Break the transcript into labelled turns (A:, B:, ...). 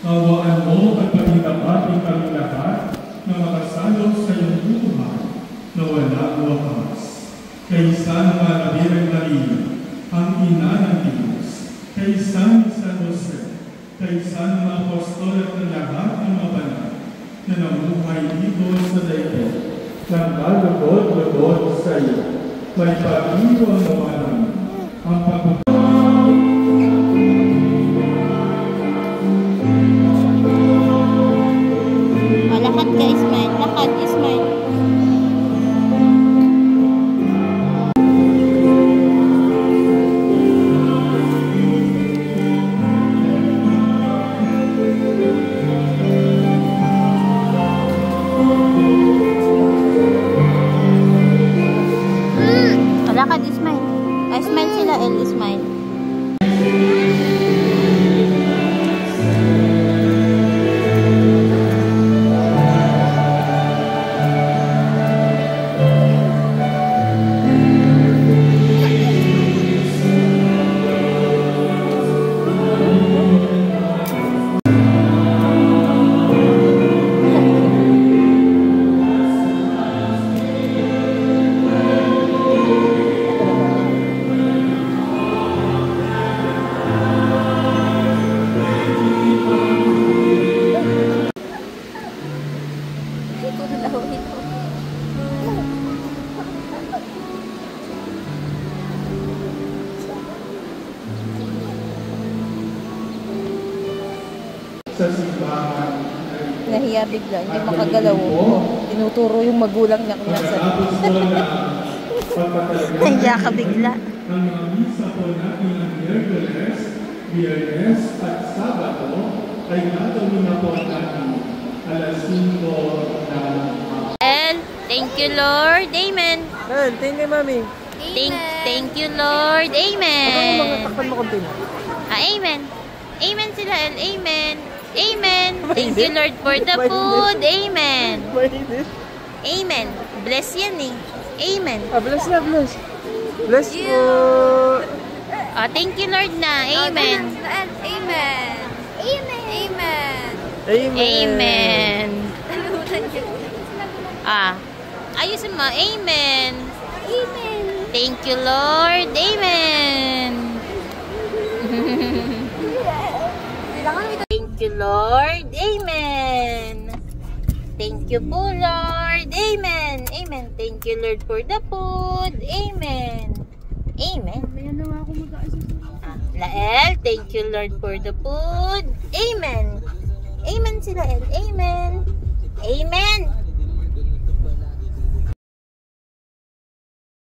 A: Nawaan mo at pagkakapin kami lahat na makasalo sa iyong buhay na walang wakas. Kaysa ng mga Birheng Maria, ang ina ng Diyos, kaysa ni San Jose, kaysa ng mga apostol at ng lahat ng mga banal na namuhay dito sa daigdig, ng kalugod-lugod sa iyo, may pag-iwang naman ang pagbubuhay.
B: Lakad ka, Ismail. Lakad, Ismail. Lakad, Ismail. Ismail sila, El, Ismail.
A: Sa simbahan
B: Nahiya bigla, hindi makagalaw. Tinuturo yung magulang niya kung nasa. Nahiya ka bigla.
A: Ang mga misa po natin ng Miyerkules, Biyernes at Sabado ay gagawin na po natin alas 5 ng
B: And thank you, Lord. Amen.
C: Thank you, Mami.
B: Thank you, Lord. Amen.
C: Ano yung mga takpan mo konti na?
B: Amen. Amen sila, El. Amen. Amen. Thank you, Lord, for the food. Amen. Amen. Bless yan eh. Amen.
C: Bless na, bless. Bless you.
B: Thank you, Lord na. Amen.
D: Amen. Amen.
B: Amen. Ayusin mo. Amen.
D: Amen.
B: Thank you, Lord. Amen. Thank you, Lord. Amen. Thank you po, Lord. Amen. Amen. Thank you, Lord, for the food. Amen. Amen. Lael, thank you, Lord, for the food. Amen. Amen sila, El. Amen. Amen.